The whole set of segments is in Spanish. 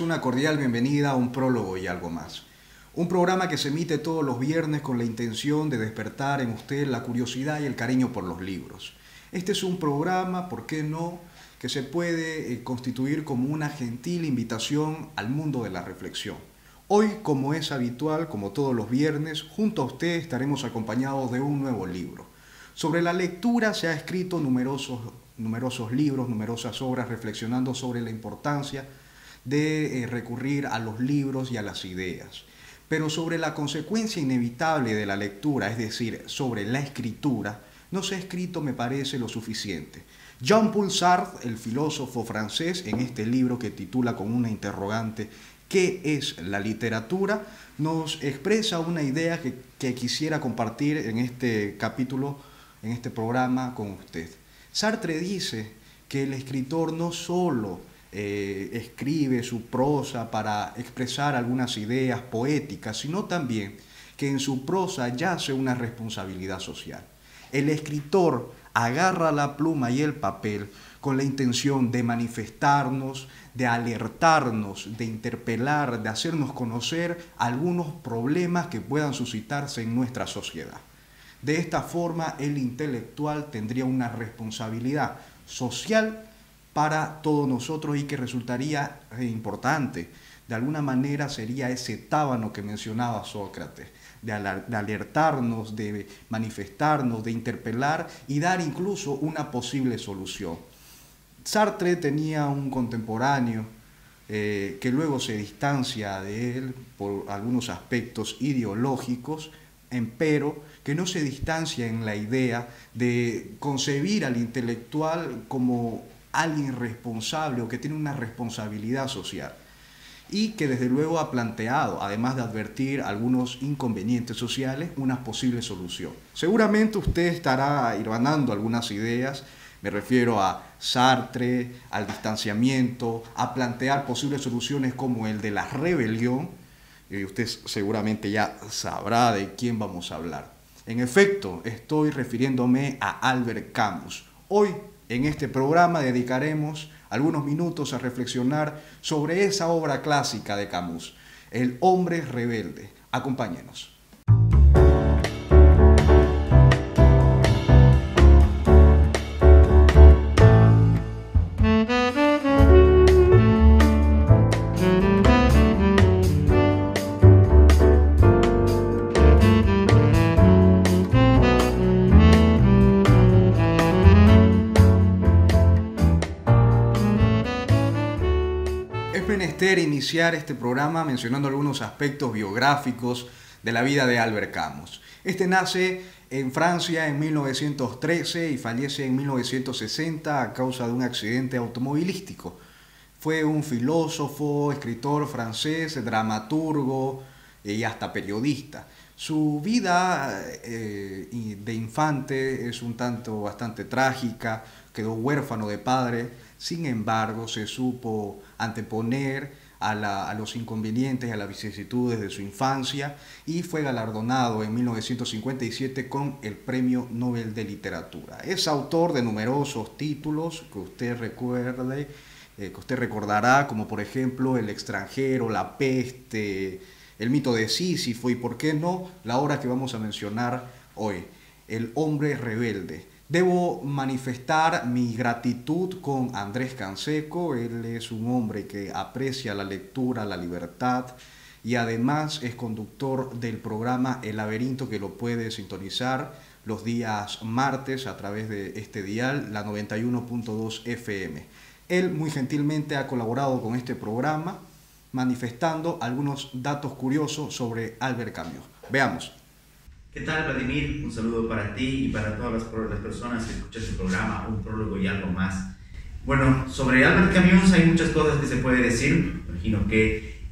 una cordial bienvenida a Un Prólogo y Algo Más. Un programa que se emite todos los viernes con la intención de despertar en usted la curiosidad y el cariño por los libros. Este es un programa, ¿por qué no?, que se puede constituir como una gentil invitación al mundo de la reflexión. Hoy, como es habitual, como todos los viernes, junto a usted estaremos acompañados de un nuevo libro. Sobre la lectura se ha escrito numerosos libros, numerosas obras reflexionando sobre la importancia de recurrir a los libros y a las ideas. Pero sobre la consecuencia inevitable de la lectura, es decir, sobre la escritura, no se ha escrito, me parece, lo suficiente. Jean-Paul Sartre, el filósofo francés, en este libro que titula con una interrogante ¿qué es la literatura?, nos expresa una idea que quisiera compartir en este capítulo, en este programa con usted. Sartre dice que el escritor no solo escribe su prosa para expresar algunas ideas poéticas, sino también que en su prosa yace una responsabilidad social. El escritor agarra la pluma y el papel con la intención de manifestarnos, de alertarnos, de interpelar, de hacernos conocer algunos problemas que puedan suscitarse en nuestra sociedad. De esta forma, el intelectual tendría una responsabilidad social para todos nosotros y que resultaría importante. De alguna manera sería ese tábano que mencionaba Sócrates, de alertarnos, de manifestarnos, de interpelar y dar incluso una posible solución. Sartre tenía un contemporáneo que luego se distancia de él por algunos aspectos ideológicos, empero que no se distancia en la idea de concebir al intelectual como alguien responsable o que tiene una responsabilidad social y que desde luego ha planteado, además de advertir algunos inconvenientes sociales, una posible solución. Seguramente usted estará hilvanando algunas ideas, me refiero a Sartre, al distanciamiento, a plantear posibles soluciones como el de la rebelión, y usted seguramente ya sabrá de quién vamos a hablar. En efecto, estoy refiriéndome a Albert Camus. Hoy, en este programa, dedicaremos algunos minutos a reflexionar sobre esa obra clásica de Camus, El hombre rebelde. Acompáñenos. Iniciar este programa mencionando algunos aspectos biográficos de la vida de Albert Camus. Este nace en Francia en 1913 y fallece en 1960 a causa de un accidente automovilístico. Fue un filósofo, escritor francés, dramaturgo y hasta periodista. Su vida de infante es un tanto bastante trágica, quedó huérfano de padre, sin embargo se supo anteponer a los inconvenientes, a las vicisitudes de su infancia y fue galardonado en 1957 con el Premio Nobel de Literatura. Es autor de numerosos títulos que usted recordará, como por ejemplo El extranjero, La peste, El mito de Sísifo y, por qué no, la obra que vamos a mencionar hoy, El hombre rebelde. Debo manifestar mi gratitud con Andrés Canseco. Él es un hombre que aprecia la lectura, la libertad y además es conductor del programa El Laberinto, que lo puede sintonizar los días martes a través de este dial, la 91.2 FM. Él muy gentilmente ha colaborado con este programa manifestando algunos datos curiosos sobre Albert Camus. Veamos. ¿Qué tal, Vladimir? Un saludo para ti y para todas las personas que escuchan este programa, Un Prólogo y Algo Más. Bueno, sobre Albert Camus hay muchas cosas que se puede decir. Imagino que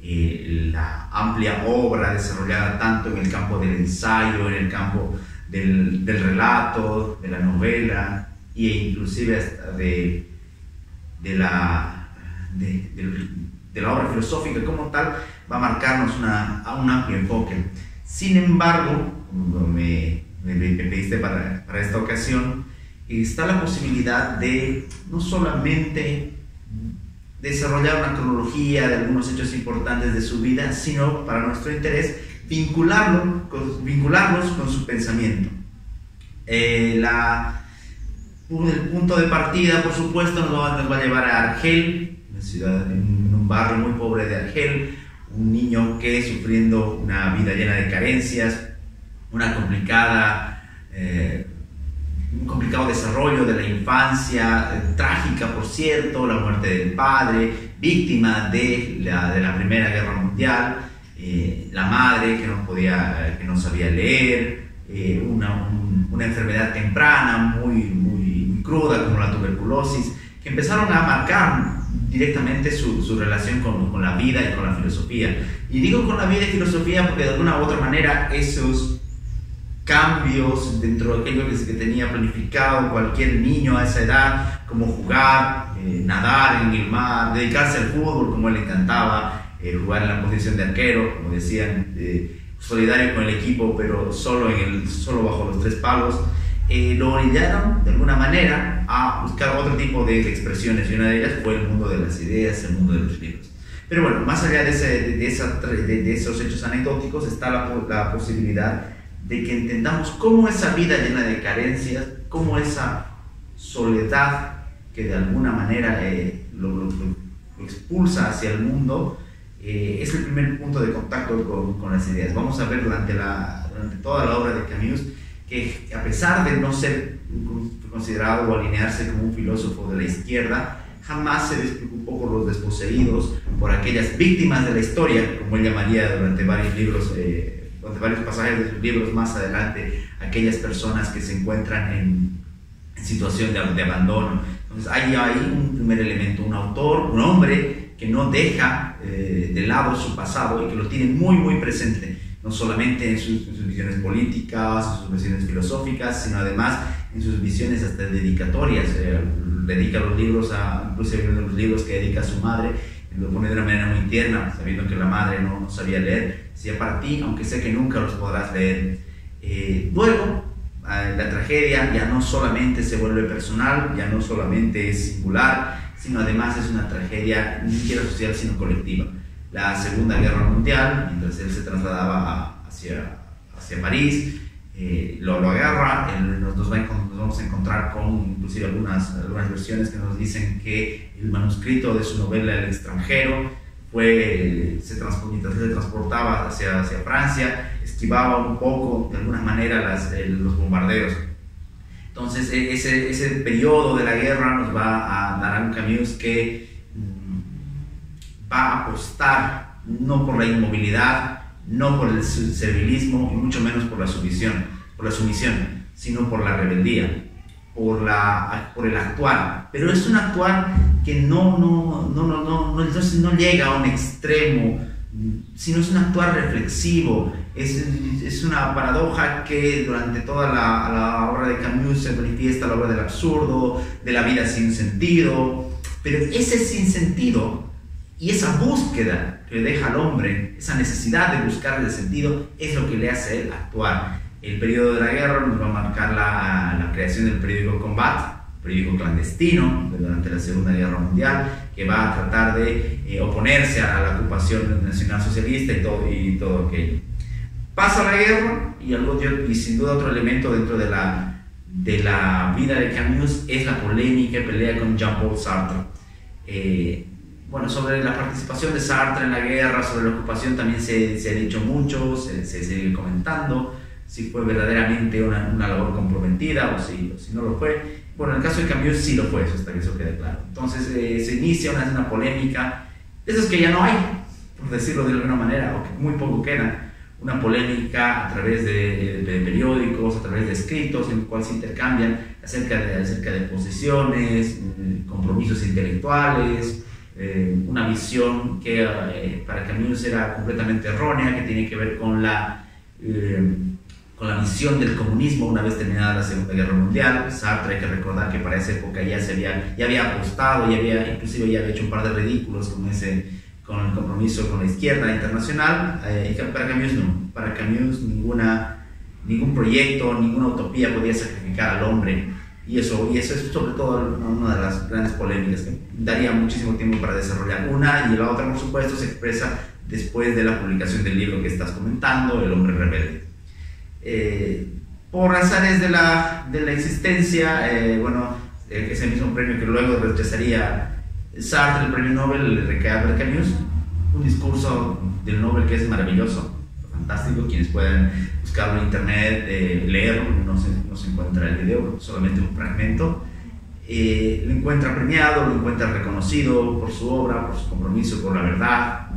la amplia obra desarrollada tanto en el campo del ensayo, en el campo del relato, de la novela e inclusive hasta de la obra filosófica como tal, va a marcarnos un amplio enfoque. Sin embargo, como me pediste para esta ocasión, está la posibilidad de no solamente desarrollar una cronología de algunos hechos importantes de su vida, sino para nuestro interés vincularlos con su pensamiento. El punto de partida, por supuesto, nos va a llevar a Argel, una ciudad, en un barrio muy pobre de Argel, un niño que sufriendo una vida llena de carencias, un complicado desarrollo de la infancia, trágica por cierto, la muerte del padre, víctima de la Primera Guerra Mundial, la madre que no sabía leer, una enfermedad temprana muy cruda como la tuberculosis, que empezaron a marcar directamente su relación con la vida y con la filosofía. Y digo con la vida y filosofía porque de alguna u otra manera esos cambios dentro de aquello que tenía planificado cualquier niño a esa edad, como jugar, nadar en el mar, dedicarse al fútbol como él le encantaba, jugar en la posición de arquero, como decían, solidario con el equipo, pero solo bajo los 3 palos, lo orillaron de alguna manera a buscar otro tipo de expresiones, y una de ellas fue el mundo de las ideas, el mundo de los libros. Pero bueno, más allá de esos hechos anecdóticos está la posibilidad de que entendamos cómo esa vida llena de carencias, cómo esa soledad que de alguna manera lo expulsa hacia el mundo, es el primer punto de contacto con las ideas. Vamos a ver durante toda la obra de Camus que a pesar de no ser considerado o alinearse como un filósofo de la izquierda, jamás se despreocupó por los desposeídos, por aquellas víctimas de la historia, como él llamaría durante varios pasajes de sus libros más adelante, aquellas personas que se encuentran en situación de abandono. Entonces hay un primer elemento, un autor, un hombre que no deja de lado su pasado y que lo tiene muy presente, no solamente en sus visiones políticas, en sus visiones filosóficas, sino además en sus visiones hasta dedicatorias. Dedica los libros inclusive uno de los libros que dedica a su madre, lo pone de una manera muy tierna, sabiendo que la madre no sabía leer, decía: para ti, aunque sé que nunca los podrás leer. Luego, la tragedia ya no solamente se vuelve personal, ya no solamente es singular, sino además es una tragedia ni siquiera social, sino colectiva. La Segunda Guerra Mundial, mientras él se trasladaba hacia París, lo agarra, nos vamos a encontrar con inclusive algunas versiones que nos dicen que el manuscrito de su novela El extranjero se transportaba hacia Francia, esquivaba un poco de alguna manera los bombardeos. Entonces ese periodo de la guerra nos va a dar a un Camus que va a apostar no por la inmovilidad, no por el servilismo y mucho menos por la sumisión, sino por la rebeldía, por el actuar. Pero es un actuar que no llega a un extremo, sino es un actuar reflexivo. Es una paradoja que durante toda la obra de Camus se manifiesta, la obra del absurdo, de la vida sin sentido. Pero ese sinsentido y esa búsqueda que deja al hombre, esa necesidad de buscar el sentido, es lo que le hace a él actuar. El periodo de la guerra nos va a marcar la creación del periódico Combat, periódico clandestino durante la Segunda Guerra Mundial, que va a tratar de oponerse a la ocupación nacionalsocialista y todo aquello. Pasa la guerra y sin duda otro elemento dentro de la vida de Camus es la polémica y pelea con Jean-Paul Sartre. Sobre la participación de Sartre en la guerra, sobre la ocupación también se ha dicho mucho, se sigue comentando si fue verdaderamente una labor comprometida o si no lo fue. Bueno, en el caso de Camus sí lo fue, eso hasta que eso quede claro. Entonces se inicia una polémica, de esas que ya no hay, por decirlo de alguna manera, o que muy poco quedan. Una polémica a través de periódicos, a través de escritos, en el cual se intercambian acerca de posiciones, compromisos intelectuales, una visión que para Camus era completamente errónea, que tiene que ver con la visión del comunismo una vez terminada la Segunda Guerra Mundial. Sartre, hay que recordar que para esa época ya había apostado, inclusive ya había hecho un par de ridículos con el compromiso con la izquierda internacional. Para Camus no, para Camus ningún proyecto, ninguna utopía podía sacrificar al hombre Y eso es sobre todo una de las grandes polémicas que daría muchísimo tiempo para desarrollar. Una y la otra, por supuesto, se expresa después de la publicación del libro que estás comentando, El hombre rebelde. Por razones de la existencia, ese mismo premio que luego rechazaría Sartre, el premio Nobel, le recae a Albert Camus, un discurso del Nobel que es maravilloso, fantástico. Quienes puedan buscarlo en internet, leerlo, no se encuentra el video, solamente un fragmento. Lo encuentra premiado, lo encuentra reconocido por su obra, por su compromiso por la verdad,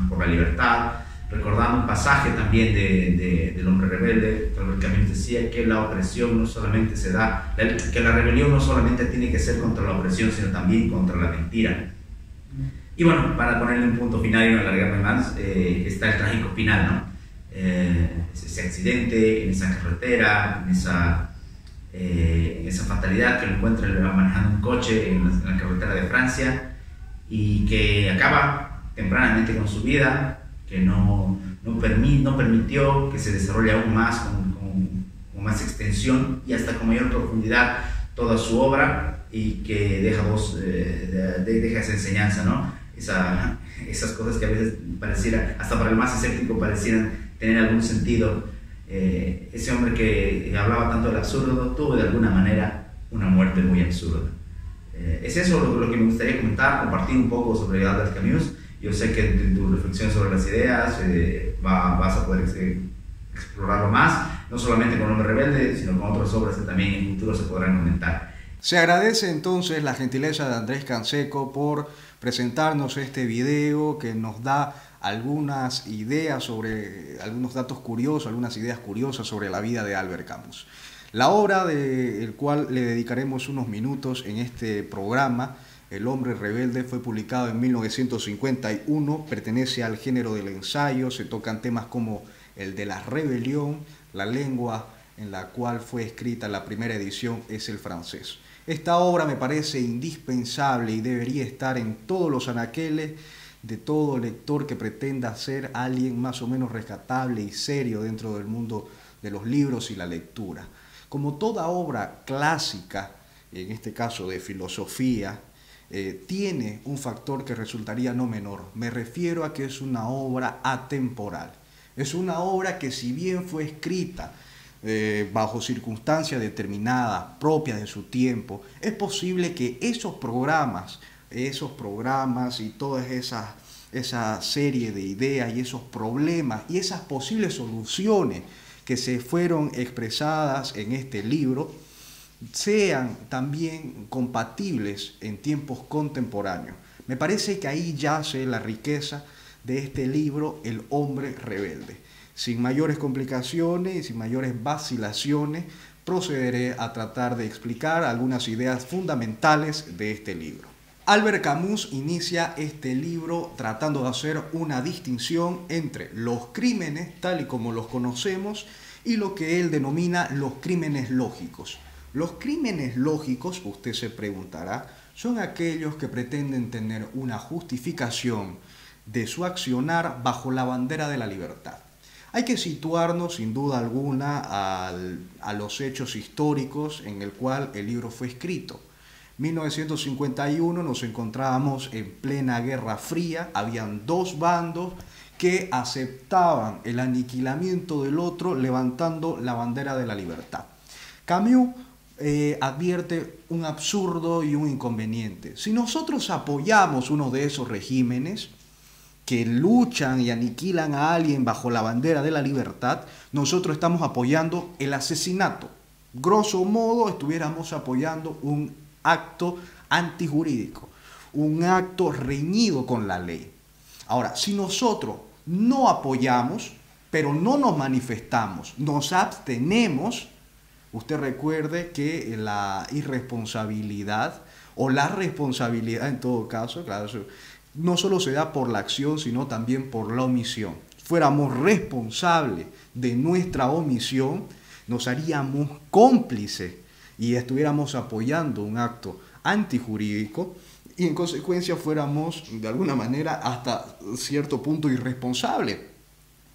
por la libertad, recordando un pasaje también del hombre rebelde. Albert Camus decía que la opresión no solamente se da, que la rebelión no solamente tiene que ser contra la opresión, sino también contra la mentira. Y bueno, para ponerle un punto final y no alargarme más, está el trágico final, ¿no? Ese accidente en esa carretera, en esa fatalidad que lo encuentra manejando un coche en la carretera de Francia y que acaba tempranamente con su vida, que no permitió que se desarrolle aún más, con más extensión y hasta con mayor profundidad toda su obra, y que deja esa enseñanza, ¿no? Esas cosas que a veces pareciera, hasta para el más escéptico, parecieran tener algún sentido. Ese hombre que hablaba tanto del absurdo tuvo de alguna manera una muerte muy absurda. Es eso lo que me gustaría comentar, compartir un poco sobre Albert Camus. Yo sé que en tu reflexión sobre las ideas vas a poder explorarlo más, no solamente con El hombre rebelde, sino con otras obras que también en el futuro se podrán comentar. Se agradece entonces la gentileza de Andrés Canseco por presentarnos este video que nos da algunas ideas sobre, algunos datos curiosos, algunas ideas curiosas sobre la vida de Albert Camus. La obra del cual le dedicaremos unos minutos en este programa, El hombre rebelde, fue publicado en 1951, pertenece al género del ensayo, se tocan temas como el de la rebelión, la lengua en la cual fue escrita la primera edición es el francés. Esta obra me parece indispensable y debería estar en todos los anaqueles de todo lector que pretenda ser alguien más o menos rescatable y serio dentro del mundo de los libros y la lectura. Como toda obra clásica, en este caso de filosofía, tiene un factor que resultaría no menor. Me refiero a que es una obra atemporal. Es una obra que, si bien fue escrita bajo circunstancias determinadas, propias de su tiempo, es posible que esos programas y toda esa serie de ideas y esos problemas y esas posibles soluciones que se fueron expresadas en este libro sean también compatibles en tiempos contemporáneos. Me parece que ahí yace la riqueza de este libro, El hombre rebelde. Sin mayores complicaciones y sin mayores vacilaciones, procederé a tratar de explicar algunas ideas fundamentales de este libro. Albert Camus inicia este libro tratando de hacer una distinción entre los crímenes, tal y como los conocemos, y lo que él denomina los crímenes lógicos. Los crímenes lógicos, usted se preguntará, son aquellos que pretenden tener una justificación de su accionar bajo la bandera de la libertad. Hay que situarnos sin duda alguna a los hechos históricos en el cual el libro fue escrito. 1951 nos encontrábamos en plena Guerra Fría, habían dos bandos que aceptaban el aniquilamiento del otro levantando la bandera de la libertad. Camus advierte un absurdo y un inconveniente. Si nosotros apoyamos uno de esos regímenes que luchan y aniquilan a alguien bajo la bandera de la libertad, nosotros estamos apoyando el asesinato. Grosso modo, estuviéramos apoyando un acto antijurídico, un acto reñido con la ley. Ahora, si nosotros no apoyamos, pero no nos manifestamos, nos abstenemos, usted recuerde que la irresponsabilidad o la responsabilidad en todo caso, claro, no solo se da por la acción, sino también por la omisión. Fuéramos responsables de nuestra omisión, nos haríamos cómplices y estuviéramos apoyando un acto antijurídico y en consecuencia fuéramos de alguna manera hasta cierto punto irresponsables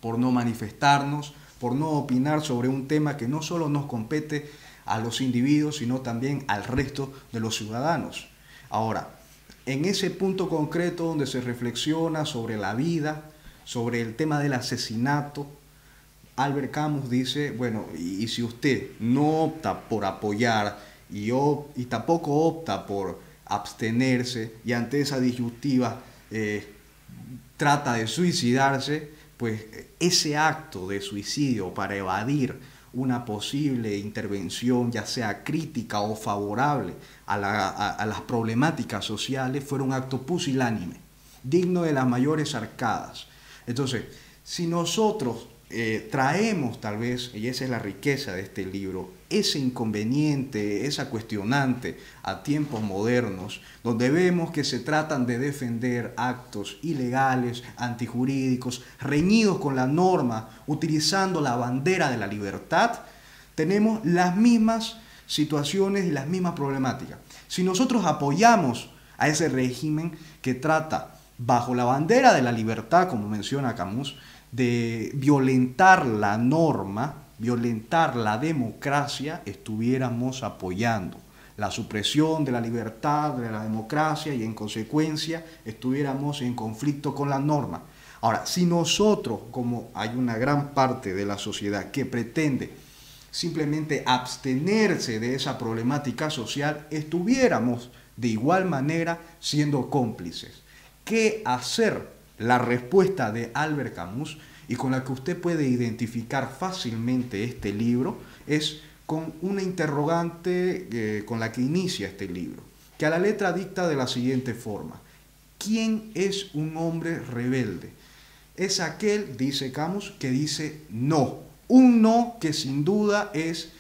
por no manifestarnos, por no opinar sobre un tema que no solo nos compete a los individuos, sino también al resto de los ciudadanos. Ahora, en ese punto concreto donde se reflexiona sobre la vida, sobre el tema del asesinato, Albert Camus dice, bueno, y si usted no opta por apoyar y tampoco opta por abstenerse, y ante esa disyuntiva trata de suicidarse, pues ese acto de suicidio para evadir una posible intervención, ya sea crítica o favorable a las problemáticas sociales, fuera un acto pusilánime, digno de las mayores arcadas. Entonces, si nosotros traemos tal vez, y esa es la riqueza de este libro, ese inconveniente, esa cuestionante a tiempos modernos, donde vemos que se tratan de defender actos ilegales, antijurídicos, reñidos con la norma, utilizando la bandera de la libertad, tenemos las mismas situaciones y las mismas problemáticas. Si nosotros apoyamos a ese régimen que trata, bajo la bandera de la libertad, como menciona Camus, de violentar la norma, violentar la democracia, estuviéramos apoyando la supresión de la libertad, de la democracia, y en consecuencia estuviéramos en conflicto con la norma. Ahora, si nosotros, como hay una gran parte de la sociedad que pretende simplemente abstenerse de esa problemática social, estuviéramos de igual manera siendo cómplices. ¿Qué hacer? La respuesta de Albert Camus, y con la que usted puede identificar fácilmente este libro, es con una interrogante con la que inicia este libro, que a la letra dicta de la siguiente forma: ¿quién es un hombre rebelde? Es aquel, dice Camus, que dice no. Un no que sin duda es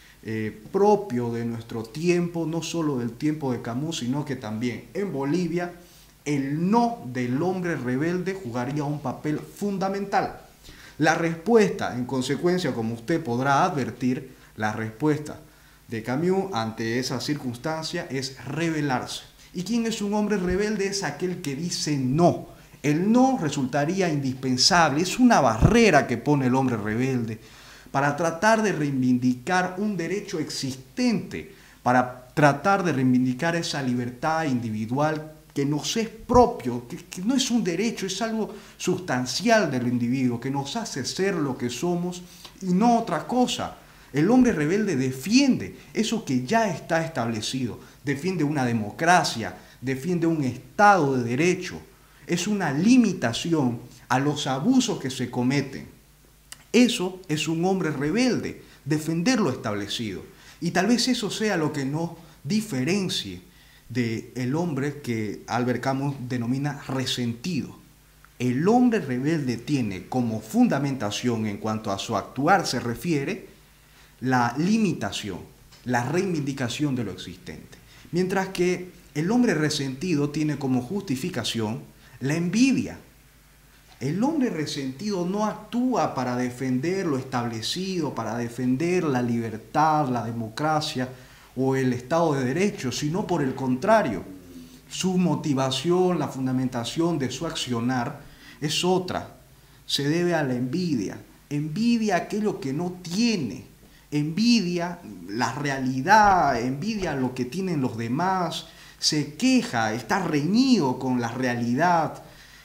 propio de nuestro tiempo, no solo del tiempo de Camus, sino que también en Bolivia el no del hombre rebelde jugaría un papel fundamental. La respuesta, en consecuencia, como usted podrá advertir, la respuesta de Camus ante esa circunstancia es rebelarse. ¿Y quién es un hombre rebelde? Es aquel que dice no. El no resultaría indispensable, es una barrera que pone el hombre rebelde para tratar de reivindicar un derecho existente, para tratar de reivindicar esa libertad individual que nos es propio, que no es un derecho, es algo sustancial del individuo, que nos hace ser lo que somos y no otra cosa. El hombre rebelde defiende eso que ya está establecido, defiende una democracia, defiende un Estado de derecho, es una limitación a los abusos que se cometen. Eso es un hombre rebelde, defender lo establecido. Y tal vez eso sea lo que nos diferencie del hombre que Albert Camus denomina resentido. El hombre rebelde tiene como fundamentación, en cuanto a su actuar se refiere, la limitación, la reivindicación de lo existente. Mientras que el hombre resentido tiene como justificación la envidia. El hombre resentido no actúa para defender lo establecido, para defender la libertad, la democracia o el Estado de Derecho, sino por el contrario. Su motivación, la fundamentación de su accionar es otra. Se debe a la envidia. Envidia aquello que no tiene. Envidia la realidad, envidia lo que tienen los demás. Se queja, está reñido con la realidad.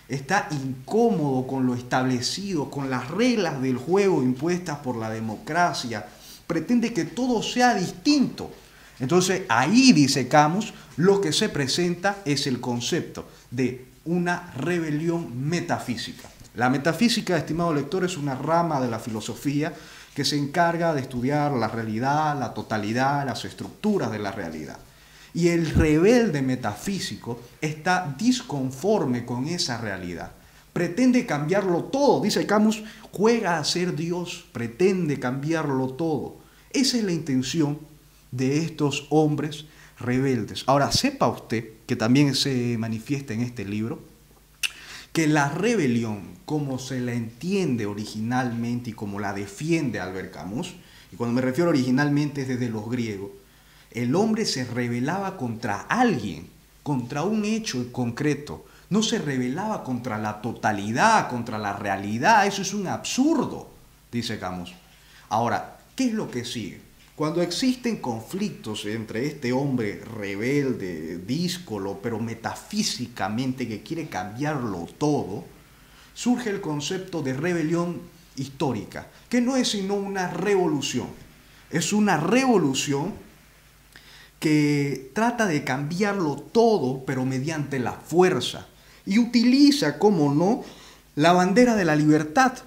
Está incómodo con lo establecido, con las reglas del juego impuestas por la democracia. Pretende que todo sea distinto. Entonces ahí, dice Camus, lo que se presenta es el concepto de una rebelión metafísica. La metafísica, estimado lector, es una rama de la filosofía que se encarga de estudiar la realidad, la totalidad, las estructuras de la realidad. Y el rebelde metafísico está disconforme con esa realidad. Pretende cambiarlo todo. Dice Camus, juega a ser Dios, pretende cambiarlo todo. Esa es la intención de estos hombres rebeldes. Ahora, sepa usted, que también se manifiesta en este libro, que la rebelión, como se la entiende originalmente y como la defiende Albert Camus, y cuando me refiero originalmente es desde los griegos, el hombre se rebelaba contra alguien, contra un hecho en concreto. No se rebelaba contra la totalidad, contra la realidad. Eso es un absurdo, dice Camus. Ahora, ¿qué es lo que sigue? Cuando existen conflictos entre este hombre rebelde, díscolo, pero metafísicamente que quiere cambiarlo todo, surge el concepto de rebelión histórica, que no es sino una revolución. Es una revolución que trata de cambiarlo todo, pero mediante la fuerza, y utiliza, como no, la bandera de la libertad.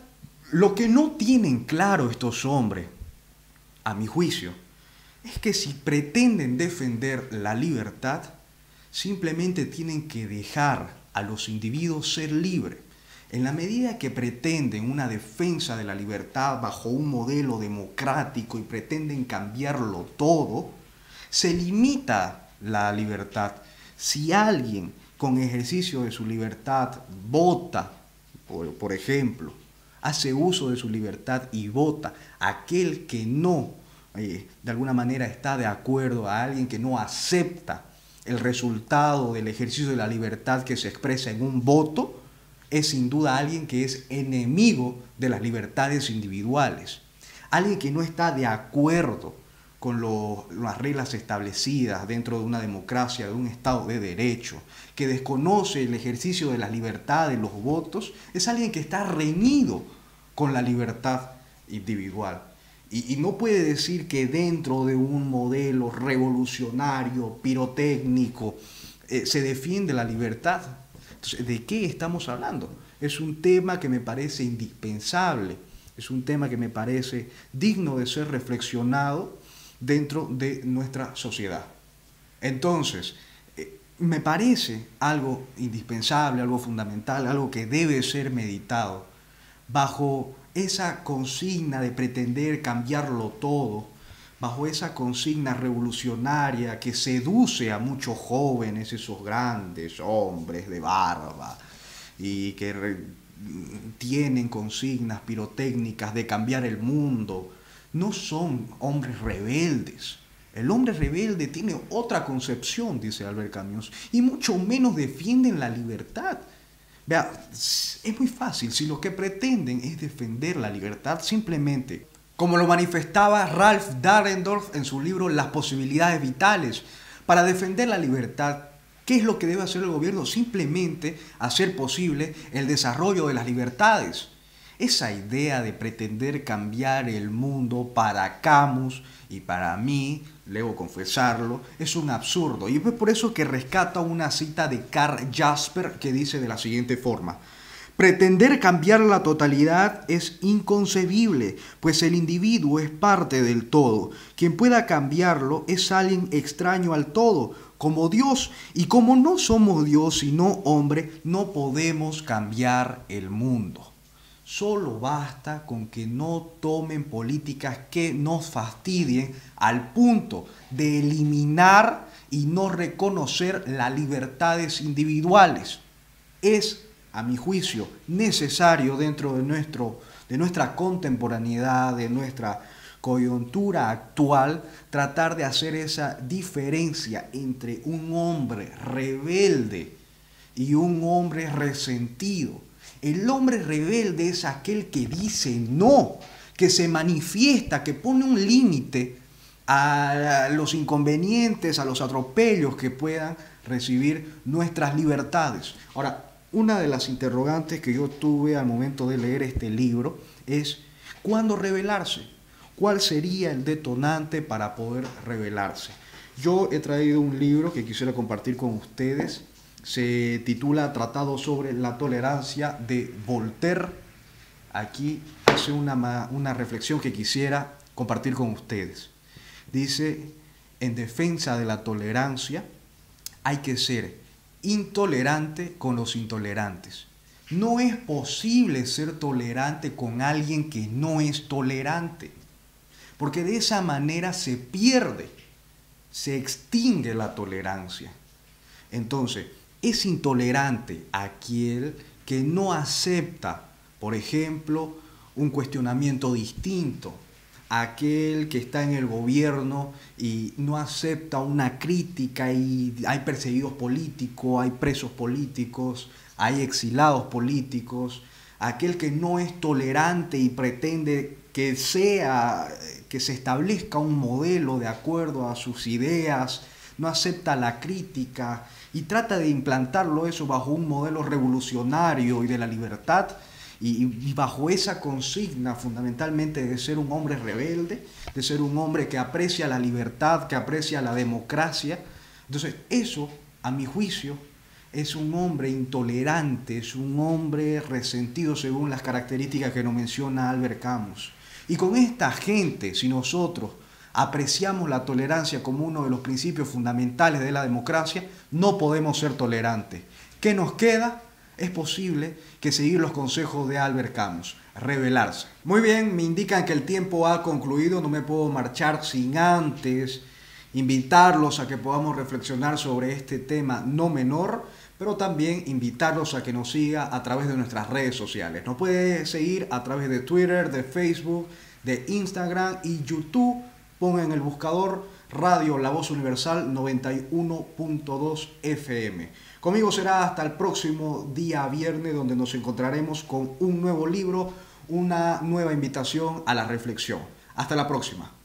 Lo que no tienen claro estos hombres, a mi juicio, es que si pretenden defender la libertad, simplemente tienen que dejar a los individuos ser libres. En la medida que pretenden una defensa de la libertad bajo un modelo democrático y pretenden cambiarlo todo, se limita la libertad. Si alguien con ejercicio de su libertad vota, por ejemplo, hace uso de su libertad y vota aquel que no, de alguna manera está de acuerdo, a alguien que no acepta el resultado del ejercicio de la libertad que se expresa en un voto, es sin duda alguien que es enemigo de las libertades individuales, alguien que no está de acuerdo con las reglas establecidas dentro de una democracia, de un Estado de Derecho, que desconoce el ejercicio de la libertad de los votos, es alguien que está reñido con la libertad individual. Y no puede decir que dentro de un modelo revolucionario, pirotécnico, se defiende la libertad. Entonces, ¿de qué estamos hablando? Es un tema que me parece indispensable, es un tema que me parece digno de ser reflexionado dentro de nuestra sociedad. Entonces, me parece algo indispensable, algo fundamental, algo que debe ser meditado bajo esa consigna de pretender cambiarlo todo, bajo esa consigna revolucionaria que seduce a muchos jóvenes, esos grandes hombres de barba, y que tienen consignas pirotécnicas de cambiar el mundo. No son hombres rebeldes. El hombre rebelde tiene otra concepción, dice Albert Camus, y mucho menos defienden la libertad. Vea, es muy fácil. Si lo que pretenden es defender la libertad, simplemente, como lo manifestaba Ralph Dahrendorf en su libro Las posibilidades vitales, para defender la libertad, ¿qué es lo que debe hacer el gobierno? Simplemente hacer posible el desarrollo de las libertades. Esa idea de pretender cambiar el mundo para Camus y para mí, debo confesarlo, es un absurdo. Y es por eso que rescata una cita de Karl Jasper que dice de la siguiente forma: pretender cambiar la totalidad es inconcebible, pues el individuo es parte del todo. Quien pueda cambiarlo es alguien extraño al todo, como Dios. Y como no somos Dios sino hombre, no podemos cambiar el mundo. Solo basta con que no tomen políticas que nos fastidien al punto de eliminar y no reconocer las libertades individuales. Es, a mi juicio, necesario dentro de nuestra contemporaneidad, de nuestra coyuntura actual, tratar de hacer esa diferencia entre un hombre rebelde y un hombre resentido. El hombre rebelde es aquel que dice no, que se manifiesta, que pone un límite a los inconvenientes, a los atropellos que puedan recibir nuestras libertades. Ahora, una de las interrogantes que yo tuve al momento de leer este libro es ¿cuándo rebelarse? ¿Cuál sería el detonante para poder rebelarse? Yo he traído un libro que quisiera compartir con ustedes. Se titula Tratado sobre la tolerancia de Voltaire. Aquí hace una reflexión que quisiera compartir con ustedes. Dice, en defensa de la tolerancia hay que ser intolerante con los intolerantes. No es posible ser tolerante con alguien que no es tolerante, porque de esa manera se pierde, se extingue la tolerancia. Entonces, es intolerante aquel que no acepta, por ejemplo, un cuestionamiento distinto, aquel que está en el gobierno y no acepta una crítica y hay perseguidos políticos, hay presos políticos, hay exilados políticos, aquel que no es tolerante y pretende que se establezca un modelo de acuerdo a sus ideas, no acepta la crítica y trata de implantarlo eso bajo un modelo revolucionario y de la libertad y bajo esa consigna fundamentalmente de ser un hombre rebelde, de ser un hombre que aprecia la libertad, que aprecia la democracia. Entonces eso, a mi juicio, es un hombre intolerante, es un hombre resentido según las características que nos menciona Albert Camus. Y con esta gente, si nosotros apreciamos la tolerancia como uno de los principios fundamentales de la democracia, no podemos ser tolerantes. ¿Qué nos queda? Es posible que seguir los consejos de Albert Camus, rebelarse. Muy bien, me indican que el tiempo ha concluido, no me puedo marchar sin antes invitarlos a que podamos reflexionar sobre este tema no menor, pero también invitarlos a que nos siga a través de nuestras redes sociales. Nos puede seguir a través de Twitter, de Facebook, de Instagram y YouTube. Pongan en el buscador Radio La Voz Universal 91.2 FM. Conmigo será hasta el próximo día viernes, donde nos encontraremos con un nuevo libro, una nueva invitación a la reflexión. Hasta la próxima.